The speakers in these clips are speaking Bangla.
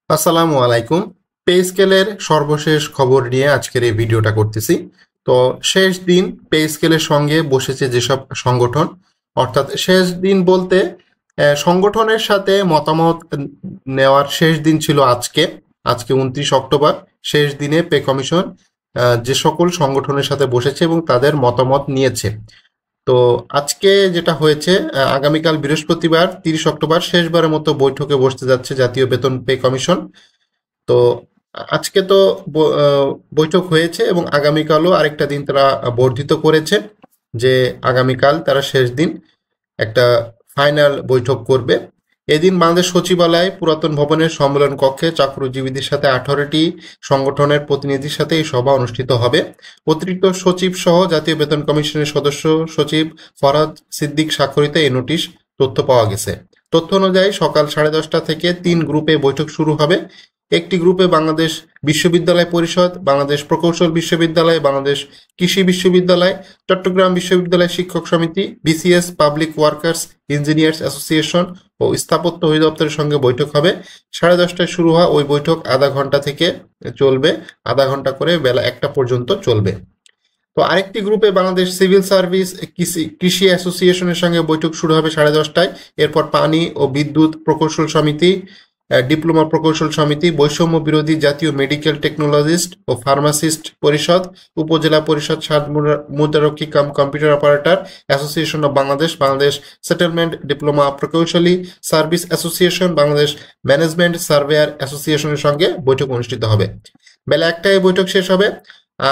আসসালামু আলাইকুম। পে স্কেলের সর্বশেষ খবর নিয়ে আজকের এই ভিডিওটা করতেছি। তো শেষ দিন পে স্কেলের সঙ্গে বসেছে যেসব সংগঠন, অর্থাৎ শেষ দিন বলতে সংগঠনের সাথে মতামত নেওয়ার শেষ দিন ছিল আজকে। আজকে 29 অক্টোবর, শেষ দিনে পে কমিশন যে সকল সংগঠনের সাথে বসেছে এবং তাদের মতামত নিয়েছে। তো আজকে যেটা হয়েছে, আগামীকাল বৃহস্পতিবার 30 অক্টোবর শেষবারের মতো বৈঠকে বসতে যাচ্ছে জাতীয় বেতন পে কমিশন। তো আজকে তো বৈঠক হয়েছে এবং আগামীকালও আরেকটা দিন তারা বর্ধিত করেছে, যে আগামীকাল তারা শেষ দিন একটা ফাইনাল বৈঠক করবে। এদিন বাংলাদেশ সচিবালয় পুরাতন ভবনের সম্মেলন কক্ষে চাকরিজীবীদের সাথে 18টি সংগঠনের প্রতিনিধির সাথে এই সভা অনুষ্ঠিত হবে। অতিরিক্ত সচিব সহ জাতীয় বেতন কমিশনের সদস্য সচিব ফরহাদ সিদ্দিক স্বাক্ষরিত এই নোটিশ তথ্য পাওয়া গেছে। তথ্য অনুযায়ী সকাল 10:30 থেকে 3 গ্রুপে বৈঠক শুরু হবে। একটি গ্রুপে বাংলাদেশ বিশ্ববিদ্যালয় পরিষদ, বাংলাদেশ প্রকৌশল বিশ্ববিদ্যালয়, বাংলাদেশ কৃষি বিশ্ববিদ্যালয়, চট্টগ্রাম বিশ্ববিদ্যালয় শিক্ষক সমিতি, BCS, public workers engineers association ও স্থাপত্য অধিদপ্তরের সঙ্গে বৈঠক হবে। 10:30টায় শুরু হওয়া ওই বৈঠক আধা ঘন্টা থেকে চলবে, আধা ঘন্টা করে বেলা 1টা পর্যন্ত চলবে। তো আরেকটি গ্রুপে বাংলাদেশ সিভিল সার্ভিস কৃষি অ্যাসোসিয়েশনের সঙ্গে বৈঠক শুরু হবে 10:30টায়। এরপর পানি ও বিদ্যুৎ প্রকৌশল সমিতি, ডিপ্লোমা প্রকৌশল সমিতি, বৈষম্য বিরোধী জাতীয় মেডিকেল টেকনোলজিস্ট ও ফার্মাসিস্ট পরিষদ, উপজেলা পরিষদ স্বাদ মুদ্রারক্ষী cum computer operator association of Bangladesh, Bangladesh settlement diploma প্রকৌশলী service association, Bangladesh management surveyor অ্যাসোসিয়েশনের সঙ্গে বৈঠক অনুষ্ঠিত হবে। বেলা 1টায় বৈঠক শেষ হবে।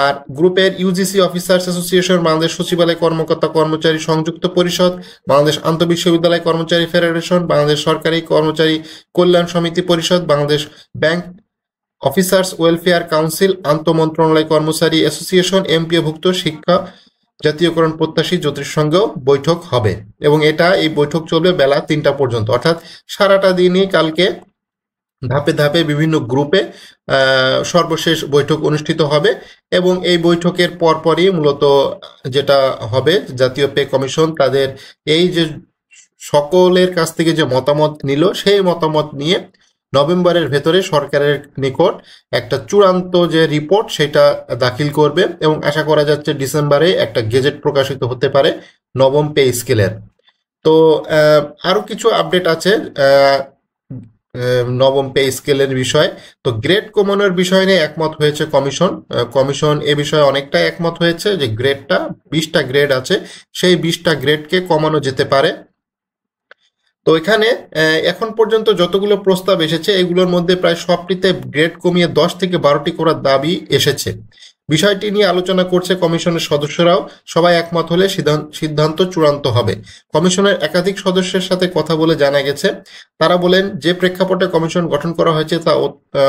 আর গ্রুপের ইউজিসি অফিসার্স অ্যাসোসিয়েশন, বাংলাদেশ সচিবালয় কর্মকর্তা কর্মচারী সংযুক্ত পরিষদ, বাংলাদেশ আন্তঃবিশ্ববিদ্যালয় কর্মচারী ফেডারেশন, বাংলাদেশ সরকারি কর্মচারী কল্যাণ সমিতি পরিষদ, Bangladesh bank officers welfare council, আন্তঃমন্ত্রণালয় কর্মচারী অ্যাসোসিয়েশন, এমপিওভুক্ত শিক্ষা জাতীয়করণ প্রত্যাশী জ্যোতির সঙ্গেও বৈঠক হবে। এবং এই বৈঠক চলবে বেলা 3টা পর্যন্ত, অর্থাৎ সারাটা দিনই কালকে ধাপে ধাপে বিভিন্ন গ্রুপে সর্বশেষ বৈঠক অনুষ্ঠিত হবে। এবং এই বৈঠকের পরপরই মূলত যেটা হবে, জাতীয় পে কমিশন তাদের এই যে সকলের কাছ থেকে যে মতামত নিল, সেই মতামত নিয়ে নভেম্বরের ভেতরে সরকারের নিকট একটা চূড়ান্ত যে রিপোর্ট সেটা দাখিল করবে এবং আশা করা যাচ্ছে ডিসেম্বরে একটা গেজেট প্রকাশিত হতে পারে নবম পে স্কেলের। তো আরো কিছু আপডেট আছে নবম পে স্কেলের বিষয়। তো গ্রেড কমানোর বিষয় নিয়ে একমত হয়েছে কমিশন। কমিশন এ বিষয়ে অনেকটা একমত হয়েছে যে গ্রেডটা 20টা গ্রেড আছে, সেই 20টা গ্রেডকে কমানো যেতে পারে। তো এখানে এখন পর্যন্ত যতগুলো প্রস্তাব এসেছে এগুলোর মধ্যে প্রায় সবটিতে গ্রেড কমিয়ে 10 থেকে 12টি করার দাবি এসেছে। বিষয়টি নিয়ে আলোচনা করছে কমিশনের সদস্যরাও। সবাই একমত হলে সিদ্ধান্ত চূড়ান্ত হবে। কমিশনের একাধিক সদস্যের সাথে কথা বলে জানা গেছে, তারা বলেন যে প্রেক্ষাপটে কমিশন গঠন করা হয়েছে তা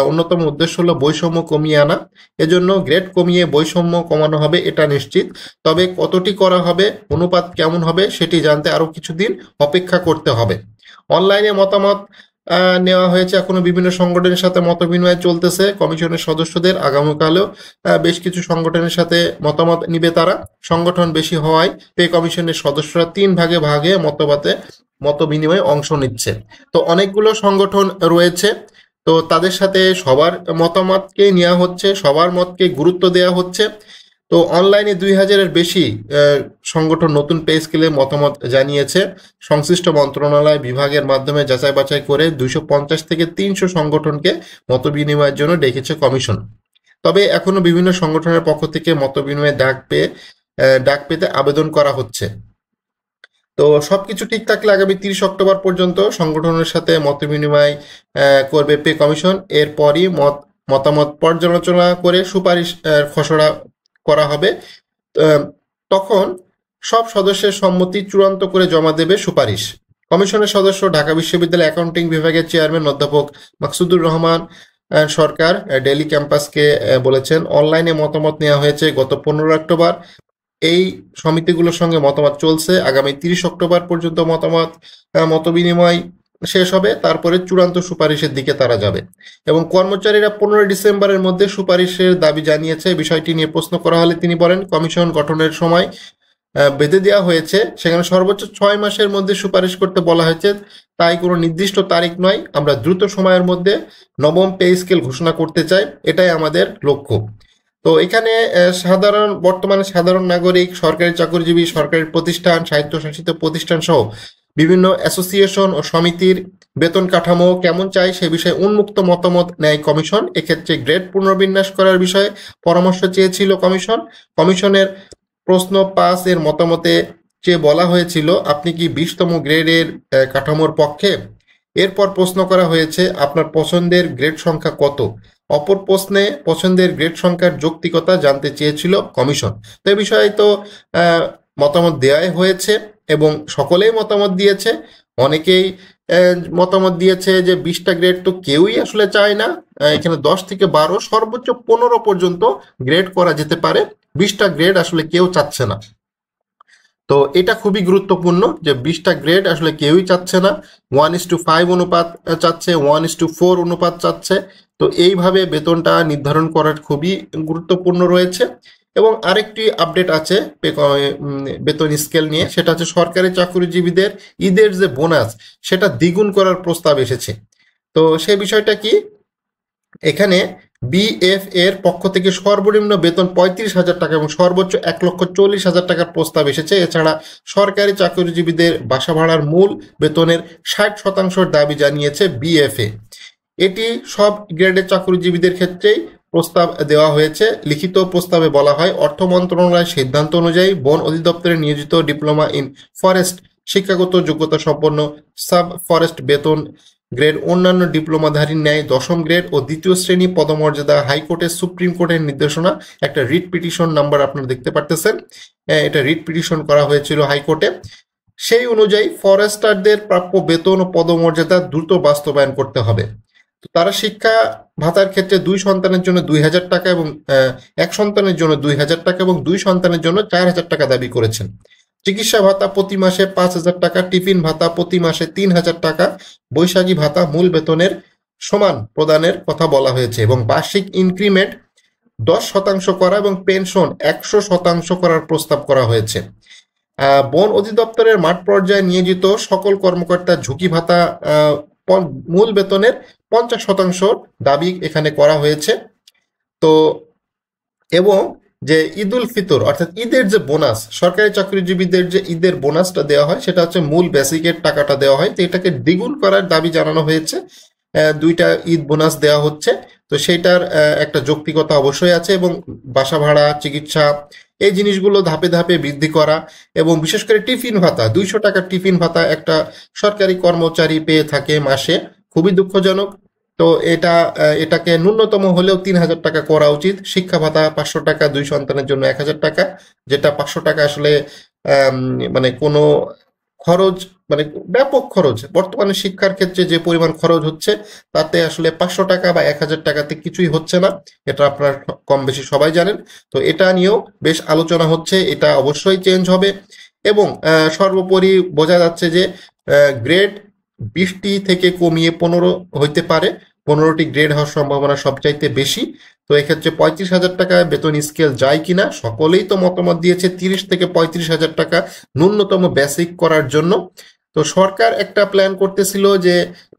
অন্যতম উদ্দেশ্য হলো বৈষম্য কমিয়ে আনা। এজন্য গ্রেড কমিয়ে বৈষম্য কমানো হবে, এটা নিশ্চিত। তবে কতটি করা হবে, অনুপাত কেমন হবে সেটি জানতে আরো কিছুদিন অপেক্ষা করতে হবে। অনলাইনে মতামত নেওয়া হয়েছে, এখনো বিভিন্ন সংগঠনের সাথে মত বিনিময় চলতেছে। কমিশনের সদস্যদের আগামীকালেও বেশ কিছু সংগঠনের সাথে মতামত নিবে তারা। সংগঠন বেশি হওয়ায় পে কমিশনের সদস্যরা 3 ভাগে ভাগে মত বিনিময়ে অংশ নিচ্ছে। তো অনেকগুলো সংগঠন রয়েছে, তো তাদের সাথে সবার মতামতকে নেওয়া হচ্ছে, সবার মতকে গুরুত্ব দেওয়া হচ্ছে। তো অনলাইনে 2000-এর বেশি সংগঠন নতুন পে স্কেলে মতামত জানিয়েছে। সংশ্লিষ্ট মন্ত্রণালয় বিভাগের মাধ্যমে যাচাই বাছাই করে 250 থেকে 300 সংগঠনকে মত বিনিময়ের জন্য ডেকেছে কমিশন। তবে এখনো বিভিন্ন সংগঠনের পক্ষ থেকে মত বিনিময়ে ডাক পেতে আবেদন করা হচ্ছে। তো সবকিছু ঠিক থাকলে আগামী 30 অক্টোবর পর্যন্ত সংগঠনের সাথে মত বিনিময় করবে পে কমিশন। এরপরই মতামত পর্যালোচনা করে সুপারিশ খসড়া করা হবে। তখন সব সদস্যের সম্মতি চূড়ান্ত করে জমা দেবে সুপারিশ। কমিশনের সদস্য ঢাকা বিশ্ববিদ্যালয় অ্যাকাউন্টিং বিভাগের চেয়ারম্যান অধ্যাপক মাকসুদুর রহমান সরকার ডেইলি ক্যাম্পাসকে বলেছেন, অনলাইনে মতামত নেওয়া হয়েছে গত 15 অক্টোবর। এই সমিতিগুলোর সঙ্গে মতামত চলছে। আগামী 30 অক্টোবর পর্যন্ত মত বিনিময় শেষ হবে, তারপরে চূড়ান্ত সুপারিশের দিকে তারা যাবে। এবং কর্মচারীরা 15 ডিসেম্বরের মধ্যে সুপারিশের দাবি জানিয়েছে। বিষয়টি নিয়ে প্রশ্ন করা হলে তিনি বলেন, কমিশন গঠনের সময় বেঁধে দেওয়া হয়েছে, সেখানে সর্বোচ্চ 6 মাসের মধ্যে সুপারিশ করতে বলা হয়েছে। তাই কোনো নির্দিষ্ট তারিখ নয়, আমরা দ্রুত সময়ের মধ্যে নবম পে স্কেল ঘোষণা করতে চাই, এটাই আমাদের লক্ষ্য। তো এখানে বর্তমানে সাধারণ নাগরিক, সরকারি চাকরিজীবী, সরকারি প্রতিষ্ঠান, স্বায়ত্তশাসিত প্রতিষ্ঠান সহ বিভিন্ন অ্যাসোসিয়েশন ও সমিতির বেতন কাঠামো কেমন চাই সে বিষয়ে উন্মুক্ত মতামত নেয় কমিশন। এক্ষেত্রে গ্রেড পুনর্বিন্যাস করার বিষয়ে পরামর্শ চেয়েছিল কমিশন। কমিশনের প্রশ্ন 5 এর মতামতে চেয়ে বলা হয়েছিল, আপনি কি 20তম গ্রেডের কাঠামোর পক্ষে? এরপর প্রশ্ন করা হয়েছে, আপনার পছন্দের গ্রেড সংখ্যা কত? অপর প্রশ্নে পছন্দের গ্রেড সংখ্যার যৌক্তিকতা জানতে চেয়েছিল কমিশন। তো এই বিষয়ে তো মতামত দেওয়াই হয়েছে এবং সকলেই মতামত দিয়েছে। অনেকেই মতামত দিয়েছে যে 20টা গ্রেড তো কেউই আসলে চায় না, এখানে 10 থেকে 12 সর্বোচ্চ 15 পর্যন্ত গ্রেড করা যেতে পারে, 20টা গ্রেড আসলে কেউ চাচ্ছে না। তো এটা খুবই গুরুত্বপূর্ণ যে 20টা গ্রেড আসলে কেউই চাচ্ছে না, 1:5 অনুপাত চাচ্ছে, 1:4 অনুপাত চাচ্ছে। তো এইভাবে বেতনটা নির্ধারণ করার খুবই গুরুত্বপূর্ণ রয়েছে। এবং আরেকটি আপডেট আছে বেতন স্কেল নিয়ে, সেটা হচ্ছে সরকারি চাকরিজীবীদের ঈদের যে বোনাস সেটা দ্বিগুণ করার প্রস্তাব এসেছে। তো সেই বিষয়টা কি, এখানে বিএফ এর পক্ষ থেকে সর্বনিম্ন বেতন 35,000 টাকা এবং সর্বোচ্চ 1,40,000 টাকার প্রস্তাব এসেছে। এছাড়া সরকারি চাকরিজীবীদের বাসা ভাড়ার মূল বেতনের 60% দাবি জানিয়েছে বিএফএ। এটি সব গ্রেডের চাকরিজীবীদের ক্ষেত্রেই প্রস্তাব দেওয়া হয়েছে। লিখিত প্রস্তাবে বলা হয়, অর্থ মন্ত্রণালয়ের সিদ্ধান্ত অনুযায়ী বন অধিদপ্তরে নিয়োজিত ডিপ্লোমা ইন ফরেস্ট শিক্ষাগত যোগ্যতা সম্পন্ন সাব ফরেস্ট বেতন গ্রেড অন্যান্য ডিপ্লোমাধারীর ন্যায় 10ম গ্রেড ও 2য় শ্রেণী পদমর্যাদা। হাইকোর্টের সুপ্রিম কোর্টের নির্দেশনা, একটা রিট পিটিশন নাম্বার আপনারা দেখতে পারতেছেন, এটা রিট পিটিশন করা হয়েছিল হাইকোর্টে। সেই অনুযায়ী ফরেস্টারদের প্রাপ্য বেতন ও পদমর্যাদা দ্রুত বাস্তবায়ন করতে হবে। তো তারা শিক্ষা ভাতার ক্ষেত্রে 2 সন্তানের জন্য 2,000 টাকা এবং 1 সন্তানের জন্য 2,000 টাকা এবং 2 সন্তানের জন্য 4,000 টাকা দাবি করেছেন। চিকিৎসা ভাতা প্রতি মাসে 5,000 টাকা, টিফিন ভাতা প্রতি মাসে 3,000 টাকা, বৈশাখী ভাতা মূল বেতনের সমান প্রদানের কথা বলা হয়েছে এবং বার্ষিক ইনক্রিমেন্ট 10% করা এবং পেনশন 100% করার প্রস্তাব করা হয়েছে। বন অধিদপ্তরের মাঠ পর্যায়ে নিয়োজিত সকল কর্মকর্তার ঝুঁকি ভাতা মূল বেতনের 50% দাবি এখানে করা হয়েছে। তো এবং যে ঈদ উল ফিতর অর্থাৎ ঈদের যে বোনাস, সরকারি চাকরিজীবীদের যে ঈদের বোনাসটা দেওয়া হয় সেটা হচ্ছে মূল বেসিকের টাকাটা দেওয়া হয়, তো এটাকে দ্বিগুণ করার দাবি জানানো হয়েছে। 2টা ঈদ বোনাস দেওয়া হচ্ছে, তো সেইটার একটা যৌক্তিকতা অবশ্যই আছে। এবং বাসা ভাড়া, চিকিৎসা, এই জিনিসগুলো ধাপে ধাপে বৃদ্ধি করা এবং বিশেষ করে টিফিন ভাতা, 200 টাকার টিফিন ভাতা একটা সরকারি কর্মচারী পেয়ে থাকে মাসে, খুবই দুঃখজনক। তো এটাকে ন্যূনতম হলেও 3,000 টাকা করা উচিত। শিক্ষা ভাতা 500 টাকা, 2 সন্তানের জন্য 1,000 টাকা, যেটা 500 টাকা আসলে মানে কোনো খরচ, মানে ব্যাপক খরচ। বর্তমানে শিক্ষার ক্ষেত্রে যে পরিমাণ খরচ হচ্ছে তাতে আসলে 500 টাকা বা 1,000 টাকাতে কিছুই হচ্ছে না, এটা আপনারা কম বেশি সবাই জানেন। তো এটা নিয়েও বেশ আলোচনা হচ্ছে, এটা অবশ্যই চেঞ্জ হবে। এবং সর্বোপরি বোঝা যাচ্ছে যে গ্রেড 20টি থেকে কমিয়ে 15 হইতে পারে, 15টি গ্রেড হওয়ার সম্ভাবনা সবচাইতে বেশি। তো এক্ষেত্রে 35,000 টাকা বেতন স্কেল যায় কিনা, সকলেই তো মতামত দিয়েছে 30 থেকে 35,000 টাকা ন্যূনতম বেসিক করার জন্য। তো সরকার একটা প্ল্যান করতেছিল যে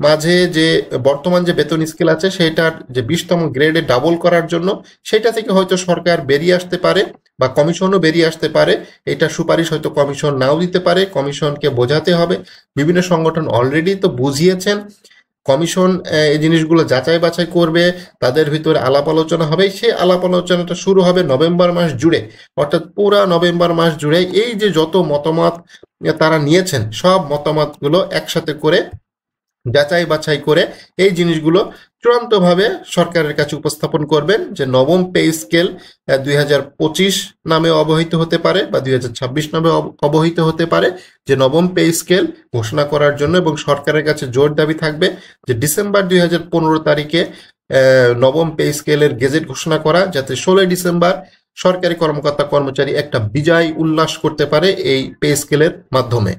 মাঝে যে বর্তমান যে বেতন স্কেল আছে সেটার যে 20তম গ্রেডে ডাবল করার জন্য, সেটা থেকে হয়তো সরকার বেরিয়ে আসতে পারে বা কমিশনও বেরিয়ে আসতে পারে। এটা সুপারিশ হয়তো কমিশন নাও দিতে পারে, কমিশনকে বোঝাতে হবে। বিভিন্ন সংগঠন অলরেডি তো বুঝিয়েছেন, কমিশন এই জিনিসগুলো যাচাই বাছাই করবে, তাদের ভিতরে আলাপ আলোচনা হবে। সেই আলাপ আলোচনাটা শুরু হবে নভেম্বর মাস জুড়ে, অর্থাৎ পুরা নভেম্বর মাস জুড়ে এই যে যত মতামত তারা নিয়েছেন সব মতামতগুলো একসাথে করে যাচাই বাছাই করে এই জিনিসগুলো চূড়ান্তভাবে সরকারের কাছে উপস্থাপন করবেন যে নবম পে স্কেল 2025 নামে অবহিত হতে পারে বা 2026 নামে অবহিত হতে পারে, যে নবম পে স্কেল ঘোষণা করার জন্য। এবং সরকারের কাছে জোর দাবি থাকবে যে ডিসেম্বর 2015 তারিখে নবম পে স্কেলের গেজেট ঘোষণা করা, যাতে 16 ডিসেম্বর সরকারি কর্মকর্তা কর্মচারী একটা বিজয় উল্লাস করতে পারে এই পে স্কেলের মাধ্যমে।